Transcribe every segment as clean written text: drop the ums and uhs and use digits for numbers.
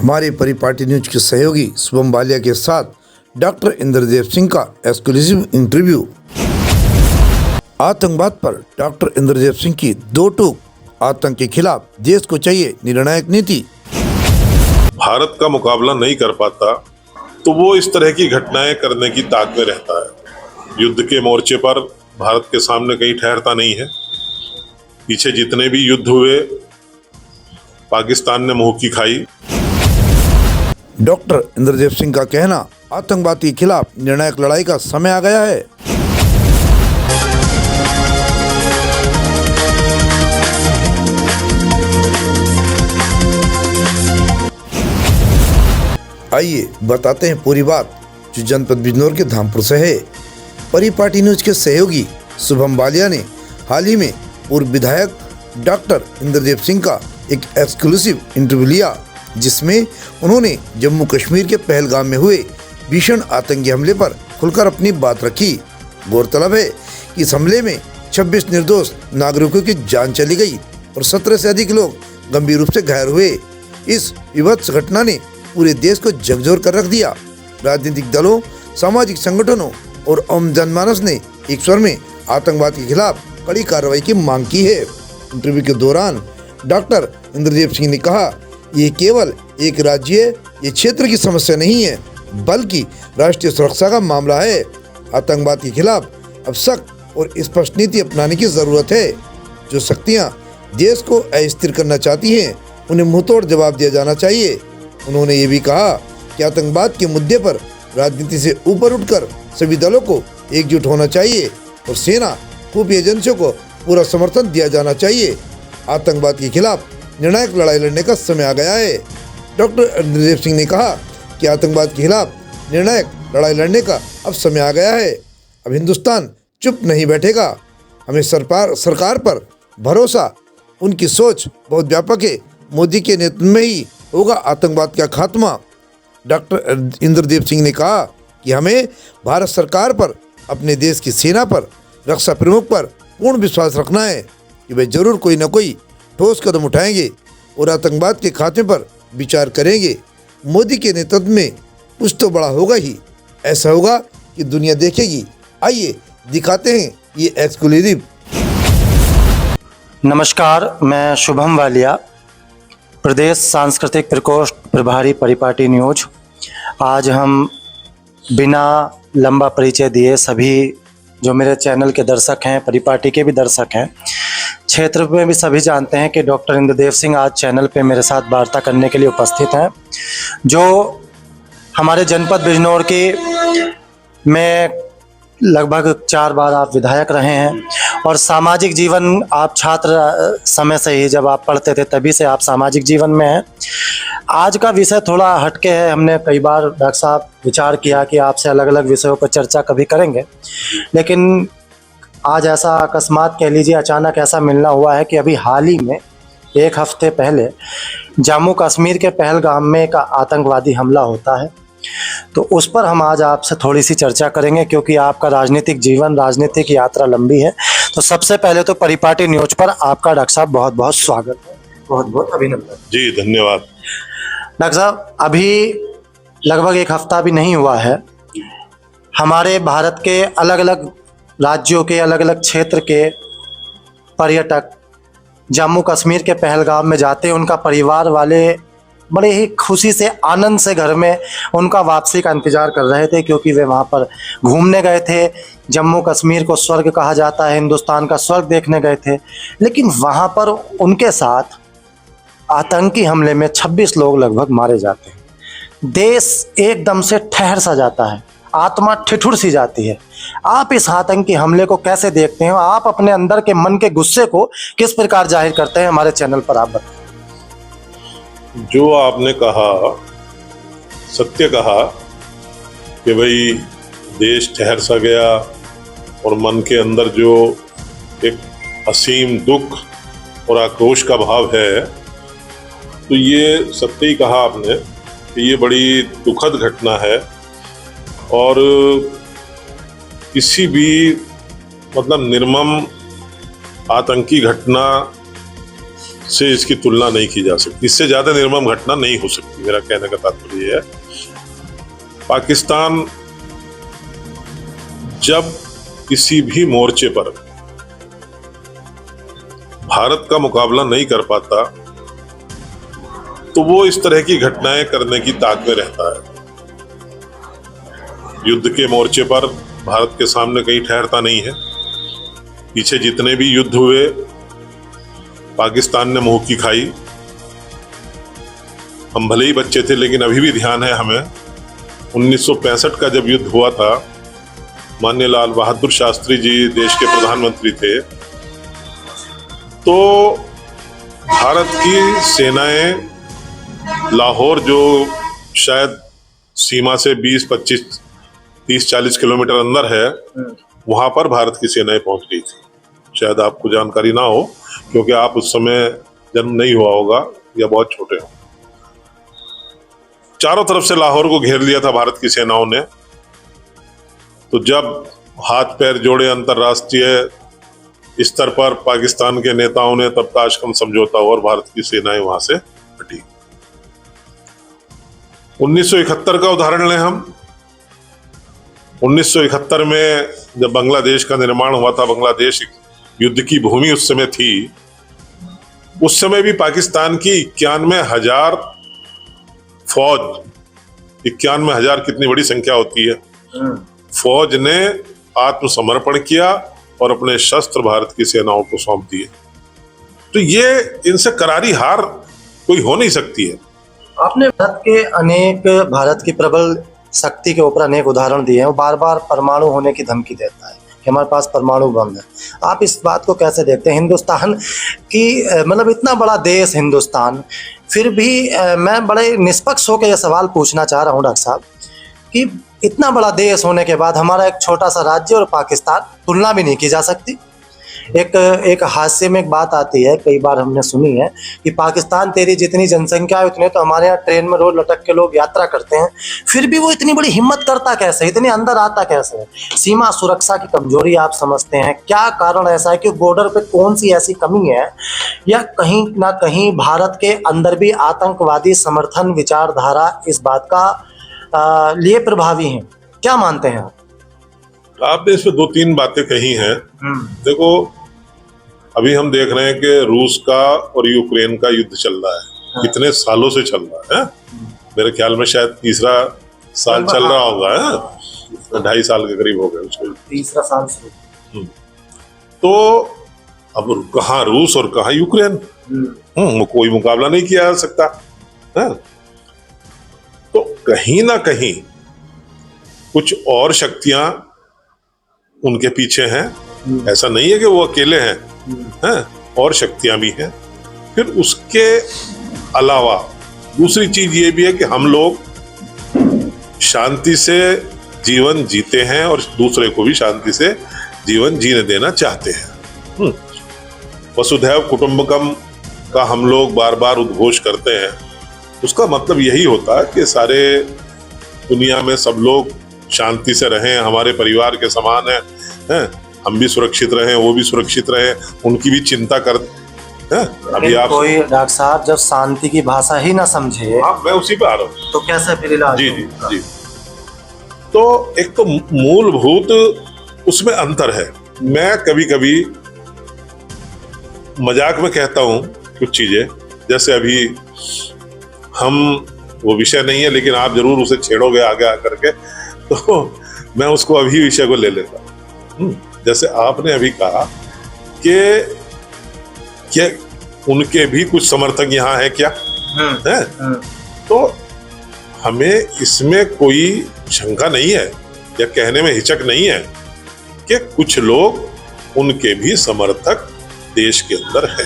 हमारे परिपाटी न्यूज के सहयोगी शुभम बालिया के साथ डॉक्टर इंद्रदेव सिंह का एक्सक्लूसिव इंटरव्यू। आतंकवाद पर डॉक्टर इंद्रदेव सिंह की दो टूक। आतंक के खिलाफ देश को चाहिए निर्णायक नीति। भारत का मुकाबला नहीं कर पाता तो वो इस तरह की घटनाएं करने की ताक में रहता है। युद्ध के मोर्चे पर भारत के सामने कहीं ठहरता नहीं है। पीछे जितने भी युद्ध हुए पाकिस्तान ने मुंह की खाई। डॉक्टर इंद्रदेव सिंह का कहना, आतंकवाद के खिलाफ निर्णायक लड़ाई का समय आ गया है। आइए बताते हैं पूरी बात, जो जनपद बिजनौर के धामपुर से है। परिपाटी न्यूज के सहयोगी शुभम बालिया ने हाल ही में पूर्व विधायक डॉक्टर इंद्रदेव सिंह का एक एक्सक्लूसिव इंटरव्यू लिया, जिसमें उन्होंने जम्मू कश्मीर के पहलगाम में हुए भीषण आतंकी हमले पर खुलकर अपनी बात रखी। गौरतलब है कि इस हमले में 26 निर्दोष नागरिकों की जान चली गई और 17 से अधिक लोग गंभीर रूप से घायल हुए। इस विभत्स घटना ने पूरे देश को झकझोर कर रख दिया। राजनीतिक दलों, सामाजिक संगठनों और आम जनमानस ने एक स्वर में आतंकवाद के खिलाफ कड़ी कार्रवाई की मांग की है। इंटरव्यू के दौरान डॉक्टर इंद्रदेव सिंह ने कहा, ये केवल एक राज्य या क्षेत्र की समस्या नहीं है, बल्कि राष्ट्रीय सुरक्षा का मामला है। आतंकवाद के खिलाफ अब सख्त और स्पष्ट नीति अपनाने की जरूरत है। जो शक्तियां देश को अस्थिर करना चाहती हैं, उन्हें मुंहतोड़ जवाब दिया जाना चाहिए। उन्होंने ये भी कहा कि आतंकवाद के मुद्दे पर राजनीति से ऊपर उठकर सभी दलों को एकजुट होना चाहिए और सेना, खुफिया एजेंसियों को पूरा समर्थन दिया जाना चाहिए। आतंकवाद के खिलाफ निर्णायक लड़ाई लड़ने का समय आ गया है। डॉक्टर इंद्रदेव सिंह ने कहा कि आतंकवाद के खिलाफ निर्णायक लड़ाई लड़ने का अब समय आ गया है। अब हिंदुस्तान चुप नहीं बैठेगा। हमें सरकार पर भरोसा, उनकी सोच बहुत व्यापक है। मोदी के नेतृत्व में ही होगा आतंकवाद का खात्मा। डॉक्टर इंद्रदेव सिंह ने कहा कि हमें भारत सरकार पर, अपने देश की सेना पर, रक्षा प्रमुख पर पूर्ण विश्वास रखना है कि वे जरूर कोई न कोई ठोस कदम उठाएंगे और आतंकवाद के खात्मे पर विचार करेंगे। मोदी के नेतृत्व में कुछ तो बड़ा होगा ही। ऐसा होगा कि दुनिया देखेगी। आइए दिखाते हैं ये एक्सक्लूसिव। नमस्कार, मैं शुभम वालिया, प्रदेश सांस्कृतिक प्रकोष्ठ प्रभारी परिपाटी न्यूज। आज हम बिना लंबा परिचय दिए सभी जो मेरे चैनल के दर्शक हैं, परिपाटी के भी दर्शक हैं, क्षेत्र में भी सभी जानते हैं कि डॉक्टर इंद्रदेव सिंह आज चैनल पे मेरे साथ वार्ता करने के लिए उपस्थित हैं, जो हमारे जनपद बिजनौर की में लगभग 4 बार आप विधायक रहे हैं और सामाजिक जीवन आप छात्र समय से ही, जब आप पढ़ते थे तभी से आप सामाजिक जीवन में हैं। आज का विषय थोड़ा हटके है। हमने कई बार डॉक्टर साहब विचार किया कि आपसे अलग अलग विषयों पर चर्चा कभी करेंगे, लेकिन आज ऐसा अकस्मात कह लीजिए, अचानक ऐसा मिलना हुआ है कि अभी हाल ही में 1 हफ्ते पहले जम्मू कश्मीर के पहलगाम में एक आतंकवादी हमला होता है। तो उस पर हम आज आपसे थोड़ी सी चर्चा करेंगे, क्योंकि आपका राजनीतिक जीवन, राजनीतिक यात्रा लंबी है। तो सबसे पहले तो परिपाटी न्यूज पर आपका डॉक्टर साहब बहुत बहुत स्वागत है, बहुत बहुत अभिनंदन। जी धन्यवाद। डॉक्टर साहब, अभी लगभग 1 हफ्ता भी नहीं हुआ है, हमारे भारत के अलग अलग राज्यों के, अलग अलग क्षेत्र के पर्यटक जम्मू कश्मीर के पहलगाम में जाते हैं। उनका परिवार वाले बड़े ही खुशी से, आनंद से घर में उनका वापसी का इंतज़ार कर रहे थे, क्योंकि वे वहाँ पर घूमने गए थे। जम्मू कश्मीर को स्वर्ग कहा जाता है, हिंदुस्तान का स्वर्ग देखने गए थे, लेकिन वहाँ पर उनके साथ आतंकी हमले में 26 लोग लगभग मारे जाते हैं। देश एकदम से ठहर सा जाता है, आत्मा ठिठुर सी जाती है। आप इस आतंकी हमले को कैसे देखते हैं? आप अपने अंदर के मन के गुस्से को किस प्रकार जाहिर करते हैं? हमारे चैनल पर आप बताएं। जो आपने कहा सत्य कहा कि भाई देश ठहर सा गया और मन के अंदर जो एक असीम दुख और आक्रोश का भाव है, तो ये सत्य ही कहा आपने कि ये बड़ी दुखद घटना है। और किसी भी मतलब निर्मम आतंकी घटना से इसकी तुलना नहीं की जा सकती। इससे ज्यादा निर्मम घटना नहीं हो सकती। मेरा कहने का तात्पर्य यह है, पाकिस्तान जब किसी भी मोर्चे पर भारत का मुकाबला नहीं कर पाता तो वो इस तरह की घटनाएं करने की ताक में रहता है। युद्ध के मोर्चे पर भारत के सामने कहीं ठहरता नहीं है। पीछे जितने भी युद्ध हुए पाकिस्तान ने मुंह की खाई। हम भले ही बच्चे थे लेकिन अभी भी ध्यान है हमें, 1965 का जब युद्ध हुआ था, माननीय लाल बहादुर शास्त्री जी देश के प्रधानमंत्री थे, तो भारत की सेनाएं लाहौर, जो शायद सीमा से 20, 25, 30, 40 किलोमीटर अंदर है, वहां पर भारत की सेनाएं पहुंच गई थी। शायद आपको जानकारी ना हो क्योंकि आप उस समय जन्म नहीं हुआ होगा या बहुत छोटे हो। चारों तरफ से लाहौर को घेर लिया था भारत की सेनाओं ने। तो जब हाथ पैर जोड़े अंतरराष्ट्रीय स्तर पर पाकिस्तान के नेताओं ने, तब ताशकंद समझौता हुआ और भारत की सेनाएं वहां से हटी। 1971 का उदाहरण लें हम। 1971 में जब बांग्लादेश का निर्माण हुआ था, बांग्लादेश युद्ध की भूमि उस समय थी, उस समय भी पाकिस्तान की 91,000 फौज, 91,000 कितनी बड़ी संख्या होती है, फौज ने आत्मसमर्पण किया और अपने शस्त्र भारत की सेनाओं को सौंप दिए। तो ये इनसे करारी हार कोई हो नहीं सकती है। आपने भारत की प्रबल शक्ति के ऊपर अनेक उदाहरण दिए हैं। वो बार बार परमाणु होने की धमकी देता है कि हमारे पास परमाणु बम है। आप इस बात को कैसे देखते हैं? हिंदुस्तान की मतलब इतना बड़ा देश हिंदुस्तान, फिर भी मैं बड़े निष्पक्ष होकर यह सवाल पूछना चाह रहा हूँ डॉक्टर साहब कि इतना बड़ा देश होने के बाद हमारा एक छोटा सा राज्य और पाकिस्तान, तुलना भी नहीं की जा सकती। एक हास्य में एक बात आती है, कई बार हमने सुनी है कि पाकिस्तान तेरी जितनी जनसंख्या है उतने तो हमारे यहाँ ट्रेन में रोज लटक के लोग यात्रा करते हैं, फिर भी वो इतनी बड़ी हिम्मत करता कैसे, इतने अंदर आता कैसे है? सीमा सुरक्षा की कमजोरी आप समझते हैं? क्या कारण ऐसा है कि बॉर्डर पे कौन सी ऐसी कमी है, या कहीं ना कहीं भारत के अंदर भी आतंकवादी समर्थन विचारधारा इस बात का लिए प्रभावी है? क्या मानते हैं आप? आपने इसमें 2-3 बातें कही हैं। देखो, अभी हम देख रहे हैं कि रूस का और यूक्रेन का युद्ध चल रहा है, कितने सालों से चल रहा है। मेरे ख्याल में शायद तीसरा साल चल रहा होगा, 2.5 साल के करीब हो गए उसको, तीसरा साल से। तो अब कहाँ रूस और कहाँ यूक्रेन, कोई मुकाबला नहीं किया जा सकता है। तो कहीं ना कहीं कुछ और शक्तियां उनके पीछे हैं। ऐसा नहीं है कि वो अकेले हैं, और शक्तियां भी हैं। फिर उसके अलावा दूसरी चीज ये भी है कि हम लोग शांति से जीवन जीते हैं और दूसरे को भी शांति से जीवन जीने देना चाहते हैं। वसुधैव कुटुंबकम का हम लोग बार बार उद्घोष करते हैं। उसका मतलब यही होता है कि सारे दुनिया में सब लोग शांति से रहें, हमारे परिवार के समान हैं, हम भी सुरक्षित रहें, वो भी सुरक्षित रहें, उनकी भी चिंता कर। अभी आप कोई डॉक्टर साहब जब शांति की भाषा ही ना समझे, मैं उसी पे आ रहा हूँ, तो कैसे फिर इलाज? जी जी जी। तो एक तो मूलभूत उसमें अंतर है। मैं कभी कभी मजाक में कहता हूँ कुछ चीजें, जैसे अभी हम, वो विषय नहीं है लेकिन आप जरूर उसे छेड़ोगे आगे आकर के, तो मैं उसको अभी विषय को ले लेता हूं। जैसे आपने अभी कहा कि उनके भी कुछ समर्थक यहाँ है क्या, है? तो हमें इसमें कोई शंका नहीं है या कहने में हिचक नहीं है कि कुछ लोग उनके भी समर्थक देश के अंदर है।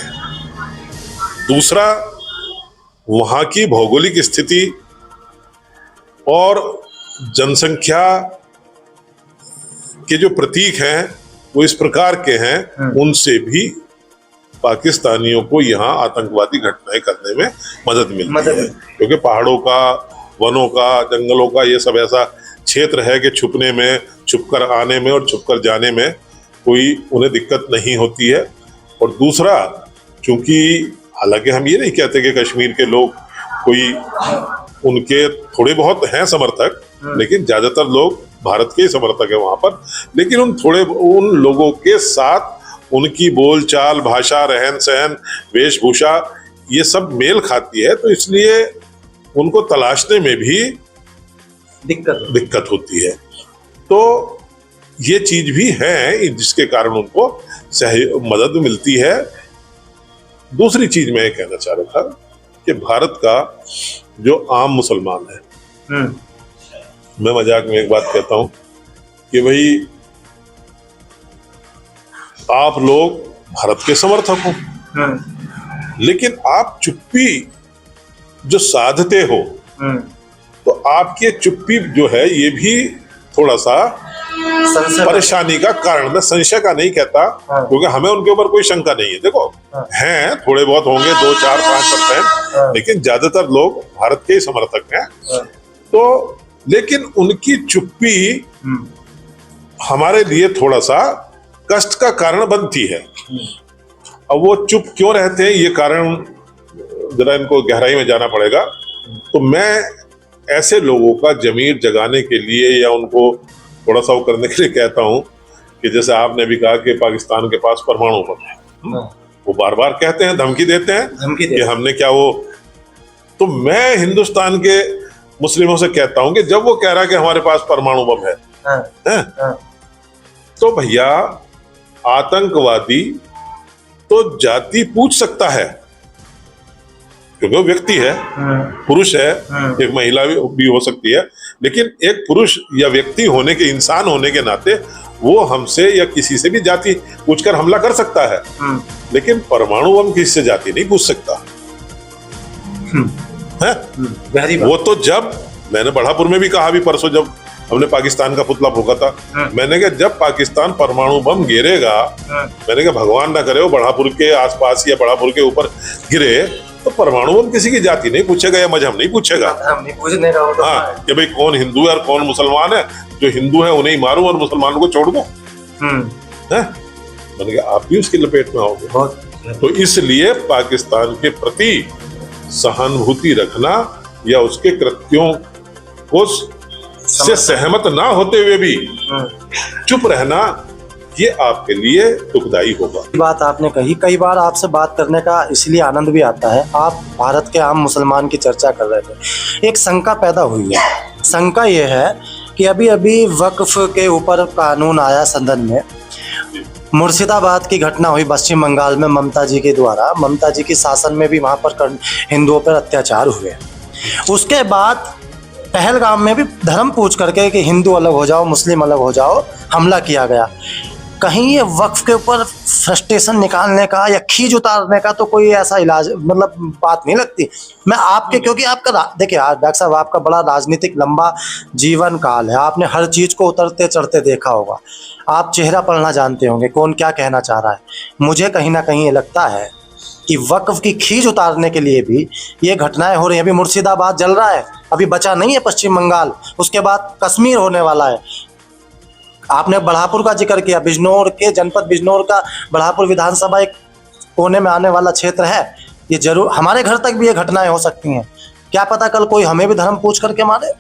दूसरा, वहां की भौगोलिक स्थिति और जनसंख्या के जो प्रतीक हैं वो इस प्रकार के हैं, उनसे भी पाकिस्तानियों को यहाँ आतंकवादी घटनाएं करने में मदद मिलती है। क्योंकि पहाड़ों का, वनों का, जंगलों का ये सब ऐसा क्षेत्र है कि छुपने में, छुपकर आने में और छुपकर जाने में कोई उन्हें दिक्कत नहीं होती है। और दूसरा, चूंकि हालांकि हम ये नहीं कहते कि कश्मीर के लोग कोई, उनके थोड़े बहुत हैं समर्थक, लेकिन ज्यादातर लोग भारत के ही समर्थक है वहां पर। लेकिन उन लोगों के साथ उनकी बोलचाल, भाषा, रहन सहन, वेशभूषा ये सब मेल खाती है, तो इसलिए उनको तलाशने में भी दिक्कत होती है। तो ये चीज भी है जिसके कारण उनको मदद मिलती है। दूसरी चीज मैं ये कहना चाह रहा था कि भारत का जो आम मुसलमान है, मैं मजाक में एक बात कहता हूं कि भाई आप लोग भारत के समर्थक हो, लेकिन आप चुप्पी जो साधते हो, तो आपकी चुप्पी जो है ये भी थोड़ा सा परेशानी का कारण, मैं संशय का नहीं कहता, क्योंकि हमें उनके ऊपर कोई शंका नहीं है। देखो, हैं थोड़े बहुत होंगे 2, 4, 5%, लेकिन ज्यादातर लोग भारत के ही समर्थक हैं। तो लेकिन उनकी चुप्पी हमारे लिए थोड़ा सा कष्ट का कारण बनती है। अब वो चुप क्यों रहते हैं, ये कारण जरा इनको गहराई में जाना पड़ेगा। तो मैं ऐसे लोगों का जमीर जगाने के लिए या उनको थोड़ा सा वो करने के लिए कहता हूं कि जैसे आपने भी कहा कि पाकिस्तान के पास परमाणु बम है, वो बार बार कहते हैं, धमकी देते हैं कि हमने क्या वो। तो मैं हिंदुस्तान के मुस्लिमों से कहता हूं कि जब वो कह रहा है कि हमारे पास परमाणु बम है, तो भैया आतंकवादी तो जाति पूछ सकता है, क्योंकि वो व्यक्ति है, पुरुष है, एक महिला भी हो सकती है, लेकिन एक पुरुष या व्यक्ति होने के, इंसान होने के नाते वो हमसे या किसी से भी जाति पूछकर हमला कर सकता है, लेकिन परमाणु बम किसी से जाति नहीं पूछ सकता है। वो तो जब मैंने बढ़ापुर में भी कहा, भी परसों जब हमने पाकिस्तान का पुतला फूका था, मैंने कहा जब पाकिस्तान परमाणु बम गिरेगा, मैंने कहा भगवान ना करे वो बढ़ापुर के आसपास या बढ़ापुर के ऊपर गिरे, तो परमाणु बम किसी की जाति नहीं पूछेगा या मजहब नहीं पूछेगा। हाँ, कि भाई कौन हिंदू है और कौन मुसलमान है, जो हिंदू है उन्हें ही मारूं और मुसलमानों को छोड़ दूं। मैंने कहा आप भी उसकी लपेट में आओगे। तो इसलिए पाकिस्तान के प्रति सहानुभूति रखना या उसके कृत्यों को से सहमत ना होते हुए भी चुप रहना, ये आपके लिए दुखदायी होगा। बात आपने कही, कई बार आपसे बात करने का इसलिए आनंद भी आता है। आप भारत के आम मुसलमान की चर्चा कर रहे थे, एक शंका पैदा हुई है। शंका ये है कि अभी अभी वक्फ के ऊपर कानून आया सदन में, मुर्शिदाबाद की घटना हुई पश्चिम बंगाल में, ममता जी के द्वारा, ममता जी के शासन में भी वहाँ पर हिंदुओं पर अत्याचार हुए। उसके बाद पहलगाम में भी धर्म पूछ करके कि हिंदू अलग हो जाओ, मुस्लिम अलग हो जाओ, हमला किया गया। कहीं ये वक्फ के ऊपर फ्रस्ट्रेशन निकालने का या खींच उतारने का तो कोई ऐसा इलाज, मतलब बात नहीं लगती। मैं आपके, क्योंकि आपका देखिए डॉक्टर साहब, आपका बड़ा राजनीतिक लंबा जीवन काल है, आपने हर चीज को उतरते चढ़ते देखा होगा, आप चेहरा पढ़ना जानते होंगे कौन क्या कहना चाह रहा है। मुझे कहीं ना कहीं ये लगता है कि वक्फ की खींच उतारने के लिए भी ये घटनाएं हो रही हैं। अभी मुर्शिदाबाद जल रहा है, अभी बचा नहीं है पश्चिम बंगाल, उसके बाद कश्मीर होने वाला है। आपने बढ़ापुर का जिक्र किया, बिजनौर के जनपद बिजनौर का बढ़ापुर विधानसभा एक कोने में आने वाला क्षेत्र है। ये जरूर हमारे घर तक भी ये घटनाएं हो सकती हैं। क्या पता कल कोई हमें भी धर्म पूछ करके मारे।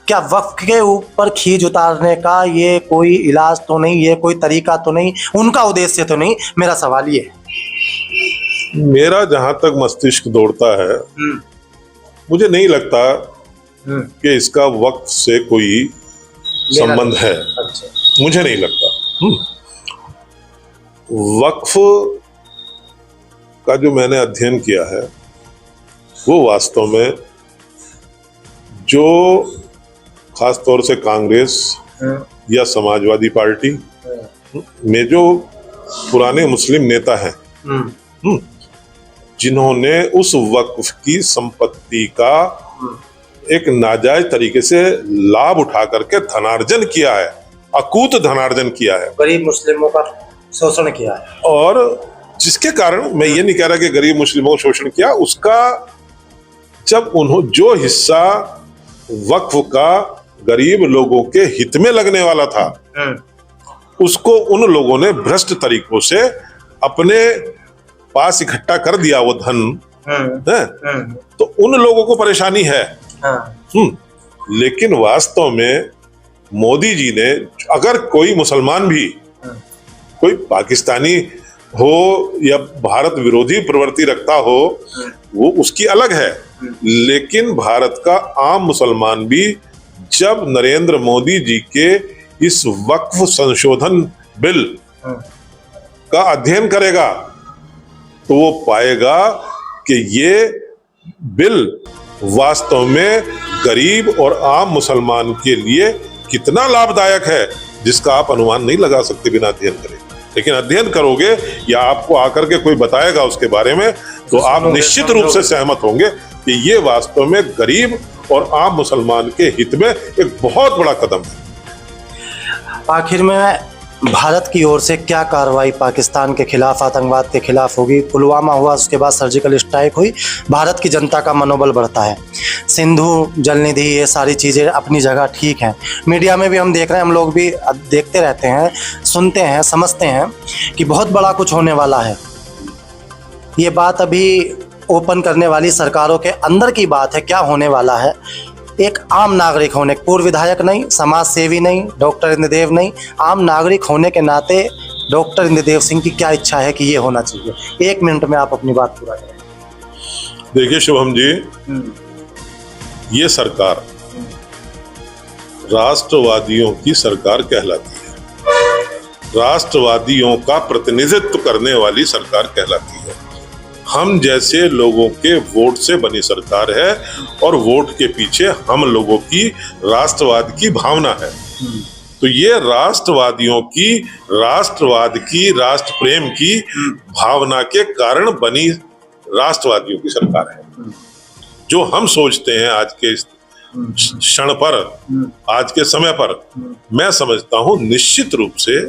क्या वक्फ के ऊपर खींच उतारने का ये कोई इलाज तो नहीं, ये कोई तरीका तो नहीं, उनका उद्देश्य तो नहीं? मेरा सवाल ये है। मेरा जहां तक मस्तिष्क दौड़ता है, मुझे नहीं लगता कि इसका वक्फ से कोई संबंध है। अच्छा। मुझे नहीं लगता। वक्फ का जो मैंने अध्ययन किया है वो वास्तव में जो खास तौर से कांग्रेस या समाजवादी पार्टी में जो पुराने मुस्लिम नेता हैं, जिन्होंने उस वक्फ की संपत्ति का एक नाजायज तरीके से लाभ उठा करके धनार्जन किया है, अकूत धनार्जन किया है, गरीब मुस्लिमों का शोषण किया है, और जिसके कारण, मैं ये नहीं कह रहा कि गरीब मुस्लिमों का शोषण किया, उसका जब उन्होंने जो हिस्सा वक्फ का गरीब लोगों के हित में लगने वाला था, उसको उन लोगों ने भ्रष्ट तरीकों से अपने पास इकट्ठा कर दिया वो धन है, तो उन लोगों को परेशानी है। लेकिन वास्तव में मोदी जी ने, अगर कोई मुसलमान भी, कोई पाकिस्तानी हो या भारत विरोधी प्रवृत्ति रखता हो, वो उसकी अलग है, लेकिन भारत का आम मुसलमान भी जब नरेंद्र मोदी जी के इस वक्फ संशोधन बिल का अध्ययन करेगा तो वो पाएगा कि ये बिल वास्तव में गरीब और आम मुसलमान के लिए कितना लाभदायक है, जिसका आप अनुमान नहीं लगा सकते बिना अध्ययन करे। लेकिन अध्ययन करोगे या आपको आकर के कोई बताएगा उसके बारे में, तो आप निश्चित रूप से सहमत होंगे कि ये वास्तव में गरीब और आम मुसलमान के हित में एक बहुत बड़ा कदम है। आखिर में भारत की ओर से क्या कार्रवाई पाकिस्तान के खिलाफ, आतंकवाद के खिलाफ होगी? पुलवामा हुआ, उसके बाद सर्जिकल स्ट्राइक हुई, भारत की जनता का मनोबल बढ़ता है। सिंधु जल निधि, ये सारी चीज़ें अपनी जगह ठीक हैं। मीडिया में भी हम देख रहे हैं, हम लोग भी देखते रहते हैं, सुनते हैं, समझते हैं कि बहुत बड़ा कुछ होने वाला है। ये बात अभी ओपन करने वाली सरकारों के अंदर की बात है, क्या होने वाला है। एक आम नागरिक होने, पूर्व विधायक नहीं, समाज सेवी नहीं, डॉक्टर इंद्रदेव नहीं, आम नागरिक होने के नाते डॉक्टर इंद्रदेव सिंह की क्या इच्छा है कि ये होना चाहिए? 1 मिनट में आप अपनी बात पूरा करें। देखिए शुभम जी, ये सरकार राष्ट्रवादियों की सरकार कहलाती है, राष्ट्रवादियों का प्रतिनिधित्व करने वाली सरकार कहलाती है। हम जैसे लोगों के वोट से बनी सरकार है और वोट के पीछे हम लोगों की राष्ट्रवाद की भावना है। तो ये राष्ट्रवादियों की, राष्ट्रवाद की, राष्ट्र प्रेम की भावना के कारण बनी राष्ट्रवादियों की सरकार है। जो हम सोचते हैं आज के क्षण पर, आज के समय पर, मैं समझता हूं निश्चित रूप से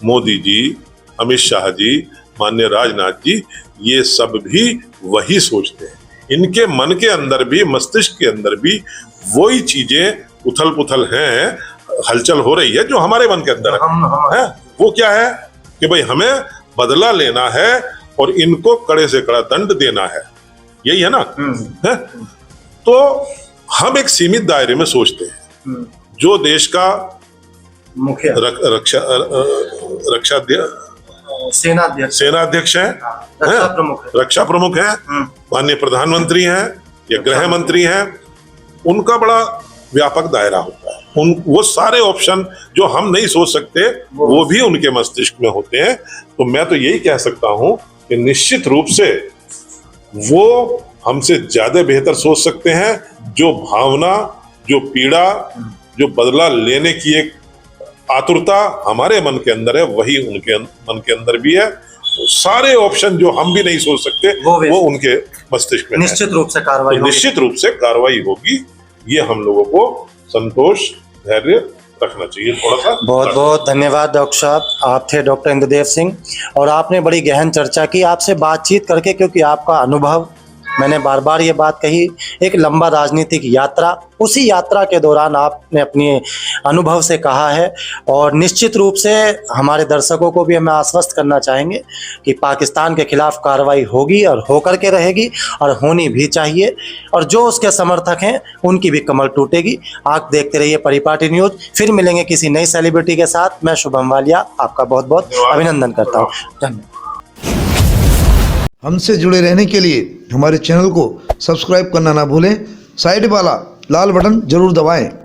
मोदी जी, अमित शाह जी, माननीय राजनाथ जी, ये सब भी वही सोचते हैं। इनके मन के अंदर भी, मस्तिष्क के अंदर भी वही चीजें उथल पुथल हैं, हलचल हो रही है जो हमारे मन के अंदर है। वो क्या है कि भाई हमें बदला लेना है और इनको कड़े से कड़ा दंड देना है, यही है ना। है? तो हम एक सीमित दायरे में सोचते हैं। जो देश का मुखिया, सेनाध्यक्ष है, रक्षा प्रमुख है, माननीय प्रधानमंत्री हैं या गृह मंत्री हैं, उनका बड़ा व्यापक दायरा होता है। वो सारे ऑप्शन जो हम नहीं सोच सकते वो भी उनके मस्तिष्क में होते हैं। तो मैं तो यही कह सकता हूं कि निश्चित रूप से वो हमसे ज्यादा बेहतर सोच सकते हैं। जो भावना, जो पीड़ा, जो बदला लेने की एक आतुरता हमारे मन के अंदर है, वही उनके मन के अंदर भी है। तो सारे ऑप्शन जो हम भी नहीं सोच सकते वो उनके मस्तिष्क में निश्चित रूप से कार्रवाई होगी। निश्चित रूप से कार्रवाई होगी। ये हम लोगों को संतोष, धैर्य रखना चाहिए थोड़ा सा। बहुत बहुत धन्यवाद डॉक्टर साहब। आप थे डॉक्टर इंद्रदेव सिंह और आपने बड़ी गहन चर्चा की। आपसे बातचीत करके, क्योंकि आपका अनुभव, मैंने बार बार ये बात कही, एक लंबा राजनीतिक यात्रा, उसी यात्रा के दौरान आपने अपने अनुभव से कहा है। और निश्चित रूप से हमारे दर्शकों को भी हमें आश्वस्त करना चाहेंगे कि पाकिस्तान के खिलाफ कार्रवाई होगी और होकर के रहेगी और होनी भी चाहिए। और जो उसके समर्थक हैं उनकी भी कमर टूटेगी। आप देखते रहिए परिपाटी न्यूज़। फिर मिलेंगे किसी नई सेलिब्रिटी के साथ। मैं शुभम वालिया आपका बहुत बहुत अभिनंदन करता हूँ। धन्यवाद। हमसे जुड़े रहने के लिए हमारे चैनल को सब्सक्राइब करना ना भूलें। साइड वाला लाल बटन जरूर दबाएं।